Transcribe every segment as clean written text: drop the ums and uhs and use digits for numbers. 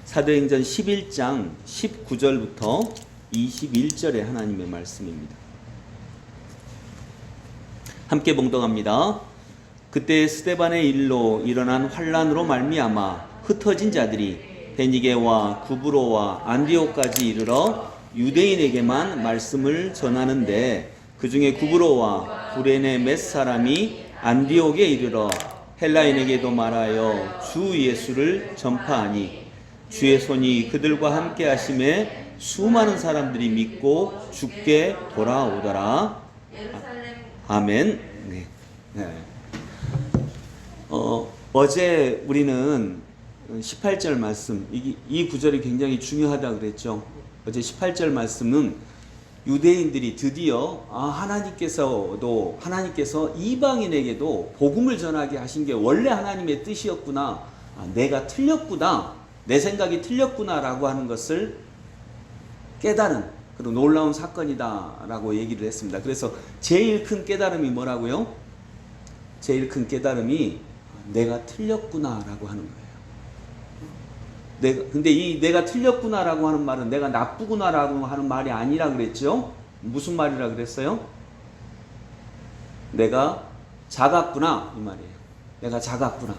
사도행전 11장 19절부터 21절의 하나님의 말씀입니다. 함께 봉독합니다. 그때 스데반의 일로 일어난 환란으로 말미암아 흩어진 자들이 베니게와 구브로와 안디옥까지 이르러 유대인에게만 말씀을 전하는데, 그 중에 구브로와 구레네 몇 사람이 안디옥에 이르러 헬라인에게도 말하여 주 예수를 전파하니 주의 손이 그들과 함께 하심에 수많은 사람들이 믿고 주께 돌아오더라. 아멘. 네. 어제 우리는 18절 말씀, 이 구절이 굉장히 중요하다고 그랬죠. 어제 18절 말씀은 유대인들이 드디어 하나님께서 이방인에게도 복음을 전하게 하신 게 원래 하나님의 뜻이었구나, 내가 틀렸구나, 내 생각이 틀렸구나 라고 하는 것을 깨달은 그런 놀라운 사건이다 라고 얘기를 했습니다. 그래서 제일 큰 깨달음이 뭐라고요? 제일 큰 깨달음이 내가 틀렸구나 라고 하는 거예요. 근데 이 내가 틀렸구나 라고 하는 말은 내가 나쁘구나 라고 하는 말이 아니라 그랬죠. 무슨 말이라 그랬어요? 내가 작았구나, 이 말이에요. 내가 작았구나.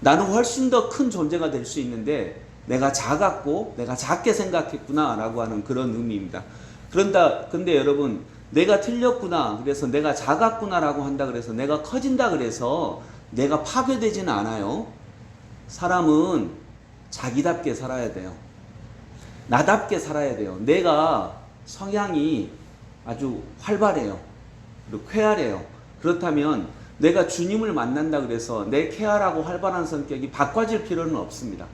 나는 훨씬 더 큰 존재가 될 수 있는데 내가 작았고 내가 작게 생각했구나 라고 하는 그런 의미입니다. 근데 여러분, 내가 틀렸구나, 그래서 내가 작았구나 라고 한다 그래서 내가 커진다 그래서 내가 파괴되지는 않아요. 사람은 자기답게 살아야 돼요. 나답게 살아야 돼요. 내가 성향이 아주 활발해요. 그리고 쾌활해요. 그렇다면 내가 주님을 만난다 그래서 내 쾌활하고 활발한 성격이 바꿔질 필요는 없습니다.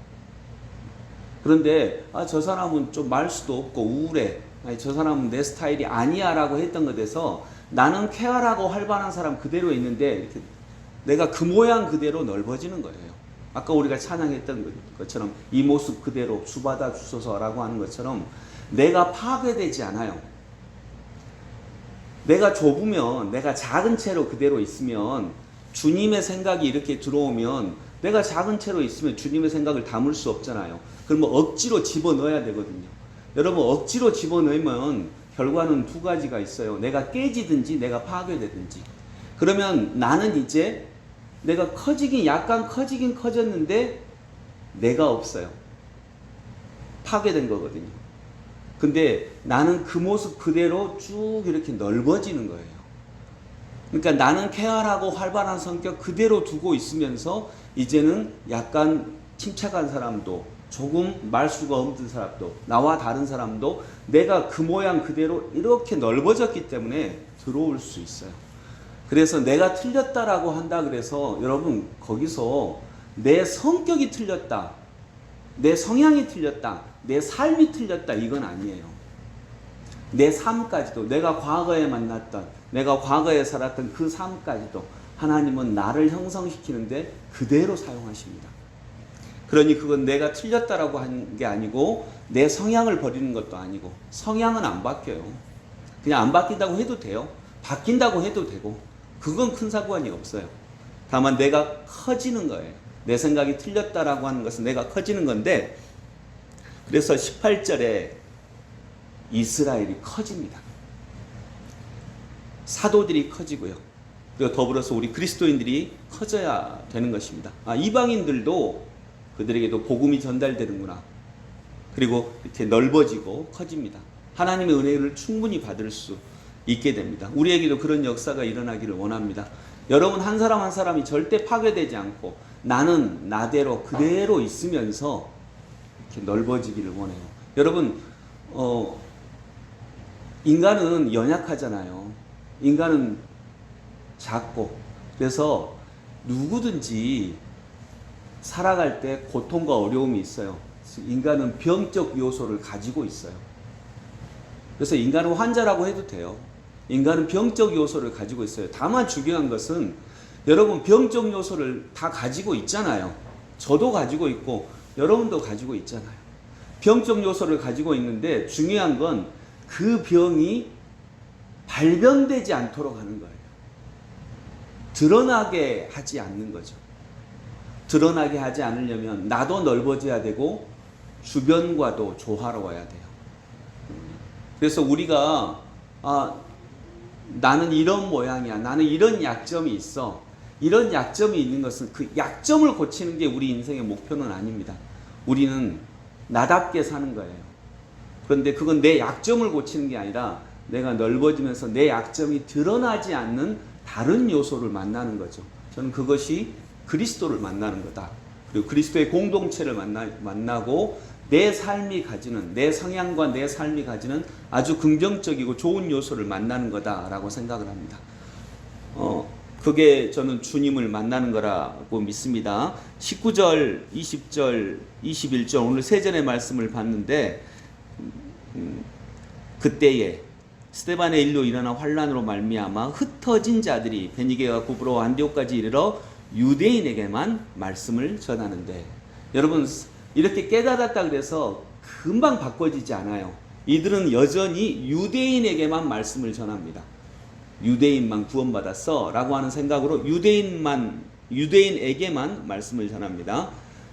그런데 저 사람은 좀 말수도 없고 우울해, 저 사람은 내 스타일이 아니야 라고 했던 것에서 나는 쾌활하고 활발한 사람 그대로 있는데 이렇게 내가 그 모양 그대로 넓어지는 거예요. 아까 우리가 찬양했던 것처럼 이 모습 그대로 주받아 주소서라고 하는 것처럼 내가 파괴되지 않아요. 내가 좁으면, 내가 작은 채로 그대로 있으면, 주님의 생각이 이렇게 들어오면 내가 작은 채로 있으면 주님의 생각을 담을 수 없잖아요. 그러면 억지로 집어넣어야 되거든요. 여러분, 억지로 집어넣으면 결과는 두 가지가 있어요. 내가 깨지든지 내가 파괴되든지. 그러면 나는 이제 내가 약간 커지긴 커졌는데 내가 없어요. 파괴된 거거든요. 근데 나는 그 모습 그대로 쭉 이렇게 넓어지는 거예요. 그러니까 나는 쾌활하고 활발한 성격 그대로 두고 있으면서 이제는 약간 침착한 사람도, 조금 말수가 없는 사람도, 나와 다른 사람도 내가 그 모양 그대로 이렇게 넓어졌기 때문에 들어올 수 있어요. 그래서 내가 틀렸다라고 한다 그래서 여러분, 거기서 내 성격이 틀렸다, 내 성향이 틀렸다, 내 삶이 틀렸다, 이건 아니에요. 내 삶까지도, 내가 과거에 만났던, 내가 과거에 살았던 그 삶까지도 하나님은 나를 형성시키는데 그대로 사용하십니다. 그러니 그건 내가 틀렸다라고 하는 게 아니고 내 성향을 버리는 것도 아니고, 성향은 안 바뀌어요. 그냥 안 바뀐다고 해도 돼요. 바뀐다고 해도 되고, 그건 큰 상관이 없어요. 다만 내가 커지는 거예요. 내 생각이 틀렸다라고 하는 것은 내가 커지는 건데, 그래서 18절에 이스라엘이 커집니다. 사도들이 커지고요. 그리고 더불어서 우리 그리스도인들이 커져야 되는 것입니다. 이방인들도 그들에게도 복음이 전달되는구나. 그리고 이렇게 넓어지고 커집니다. 하나님의 은혜를 충분히 받을 수 있게 됩니다. 우리에게도 그런 역사가 일어나기를 원합니다. 여러분, 한 사람 한 사람이 절대 파괴되지 않고 나는 나대로 그대로 있으면서 이렇게 넓어지기를 원해요. 여러분, 인간은 연약하잖아요. 인간은 작고, 그래서 누구든지 살아갈 때 고통과 어려움이 있어요. 인간은 병적 요소를 가지고 있어요. 그래서 인간은 환자라고 해도 돼요. 인간은 병적 요소를 가지고 있어요. 다만 중요한 것은 여러분, 병적 요소를 다 가지고 있잖아요. 저도 가지고 있고 여러분도 가지고 있잖아요. 병적 요소를 가지고 있는데 중요한 건 그 병이 발견되지 않도록 하는 거예요. 드러나게 하지 않는 거죠. 드러나게 하지 않으려면 나도 넓어져야 되고 주변과도 조화로워야 돼요. 그래서 우리가 나는 이런 모양이야, 나는 이런 약점이 있어, 이런 약점이 있는 것은 그 약점을 고치는 게 우리 인생의 목표는 아닙니다. 우리는 나답게 사는 거예요. 그런데 그건 내 약점을 고치는 게 아니라 내가 넓어지면서 내 약점이 드러나지 않는 다른 요소를 만나는 거죠. 저는 그것이 그리스도를 만나는 거다. 그리고 그리스도의 공동체를 만나고 내 삶이 가지는, 내 성향과 내 삶이 가지는 아주 긍정적이고 좋은 요소를 만나는 거다라고 생각을 합니다. 그게 저는 주님을 만나는 거라고 믿습니다. 19절, 20절, 21절 오늘 세 전의 말씀을 봤는데 그때에 스데반의 일로 일어난 환란으로 말미암아 흩어진 자들이 베니게와 구브로 안디옥까지 이르러 유대인에게만 말씀을 전하는데, 여러분 이렇게 깨달았다 그래서 금방 바꿔지지 않아요. 이들은 여전히 유대인에게만 말씀을 전합니다. 유대인만 구원받았어 라고 하는 생각으로 유대인에게만 말씀을 전합니다.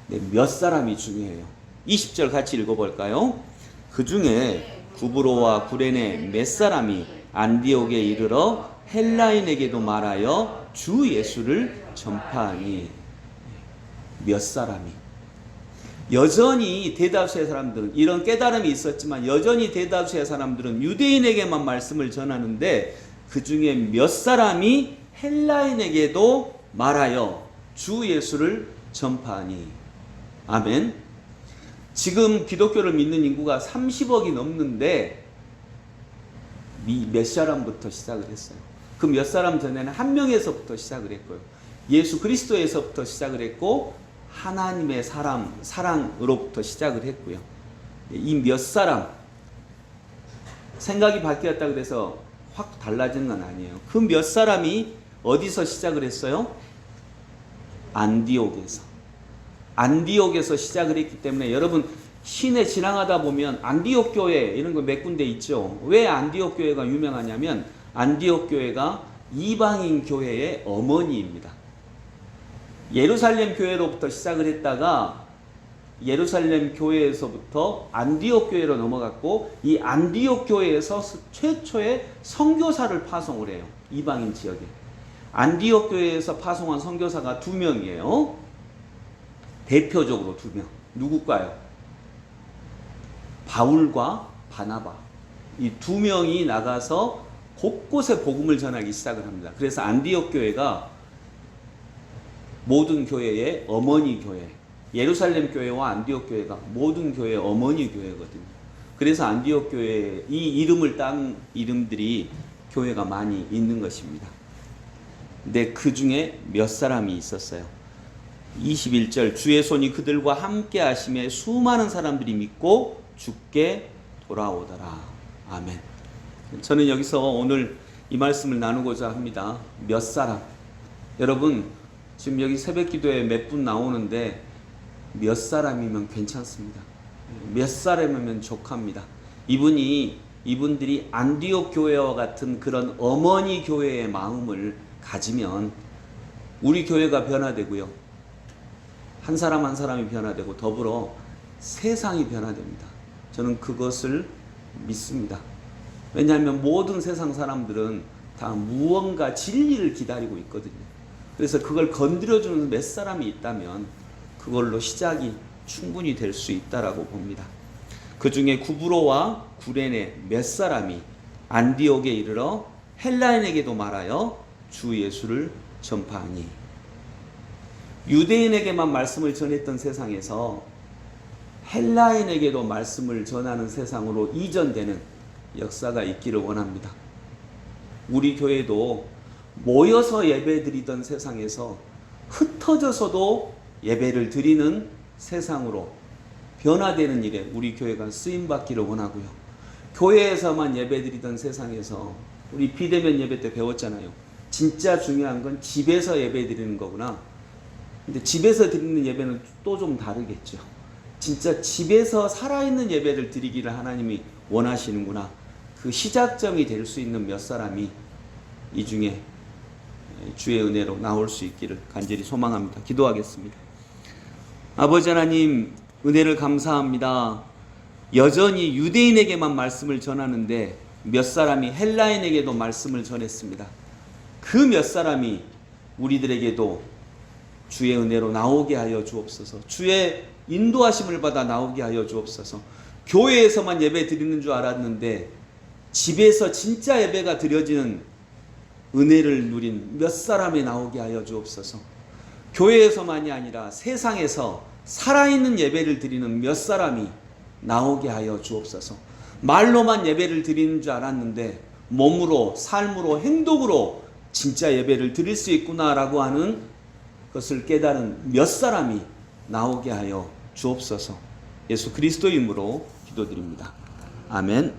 네, 몇 사람이 중요해요. 20절 같이 읽어볼까요? 그 중에 구브로와 구레네 몇 사람이 안디옥에 이르러 헬라인에게도 말하여 주 예수를 전파하니. 몇 사람이, 여전히 대다수의 사람들은, 이런 깨달음이 있었지만 여전히 대다수의 사람들은 유대인에게만 말씀을 전하는데 그 중에 몇 사람이 헬라인에게도 말하여 주 예수를 전파하니. 아멘. 지금 기독교를 믿는 인구가 30억이 넘는데 몇 사람부터 시작을 했어요. 그 몇 사람 전에는 한 명에서부터 시작을 했고요. 예수 그리스도에서부터 시작을 했고 하나님의 사랑으로부터 시작을 했고요. 이 몇 사람, 생각이 바뀌었다 그래서 확 달라지는 건 아니에요. 그 몇 사람이 어디서 시작을 했어요? 안디옥에서 시작을 했기 때문에 여러분 시내 지나가다 보면 안디옥 교회 이런 거 몇 군데 있죠. 왜 안디옥 교회가 유명하냐면 안디옥 교회가 이방인 교회의 어머니입니다. 예루살렘 교회로부터 시작을 했다가 예루살렘 교회에서부터 안디옥 교회로 넘어갔고 이 안디옥 교회에서 최초의 선교사를 파송을 해요. 이방인 지역에. 안디옥 교회에서 파송한 선교사가 2명이에요. 대표적으로 2명. 누굴까요? 바울과 바나바. 이 2명이 나가서 곳곳에 복음을 전하기 시작을 합니다. 그래서 안디옥 교회가 모든 교회의 어머니 교회, 예루살렘 교회와 안디옥 교회가 모든 교회의 어머니 교회거든요. 그래서 안디옥 교회에 이 이름을 딴 이름들이 교회가 많이 있는 것입니다. 근데 그 중에 몇 사람이 있었어요. 21절 주의 손이 그들과 함께 하심에 수많은 사람들이 믿고 주께 돌아오더라. 아멘. 저는 여기서 오늘 이 말씀을 나누고자 합니다. 몇 사람. 여러분 지금 여기 새벽 기도에 몇 분 나오는데 몇 사람이면 괜찮습니다. 몇 사람이면 족합니다. 이분들이 안디옥 교회와 같은 그런 어머니 교회의 마음을 가지면 우리 교회가 변화되고요. 한 사람 한 사람이 변화되고 더불어 세상이 변화됩니다. 저는 그것을 믿습니다. 왜냐하면 모든 세상 사람들은 다 무언가 진리를 기다리고 있거든요. 그래서 그걸 건드려주는 몇 사람이 있다면 그걸로 시작이 충분히 될 수 있다라고 봅니다. 그 중에 구브로와 구레네 몇 사람이 안디옥에 이르러 헬라인에게도 말하여 주 예수를 전파하니. 유대인에게만 말씀을 전했던 세상에서 헬라인에게도 말씀을 전하는 세상으로 이전되는 역사가 있기를 원합니다. 우리 교회도 모여서 예배드리던 세상에서 흩어져서도 예배를 드리는 세상으로 변화되는 일에 우리 교회가 쓰임받기를 원하고요. 교회에서만 예배드리던 세상에서 우리 비대면 예배 때 배웠잖아요. 진짜 중요한 건 집에서 예배드리는 거구나. 근데 집에서 드리는 예배는 또 좀 다르겠죠. 진짜 집에서 살아있는 예배를 드리기를 하나님이 원하시는구나. 그 시작점이 될 수 있는 몇 사람이 이 중에 주의 은혜로 나올 수 있기를 간절히 소망합니다. 기도하겠습니다. 아버지 하나님, 은혜를 감사합니다. 여전히 유대인에게만 말씀을 전하는데 몇 사람이 헬라인에게도 말씀을 전했습니다. 그 몇 사람이 우리들에게도 주의 은혜로 나오게 하여 주옵소서. 주의 인도하심을 받아 나오게 하여 주옵소서. 교회에서만 예배 드리는 줄 알았는데 집에서 진짜 예배가 드려지는 은혜를 누린 몇 사람이 나오게 하여 주옵소서. 교회에서만이 아니라 세상에서 살아있는 예배를 드리는 몇 사람이 나오게 하여 주옵소서. 말로만 예배를 드리는 줄 알았는데 몸으로, 삶으로, 행동으로 진짜 예배를 드릴 수 있구나라고 하는 것을 깨달은 몇 사람이 나오게 하여 주옵소서. 예수 그리스도의 이름으로 기도드립니다. 아멘.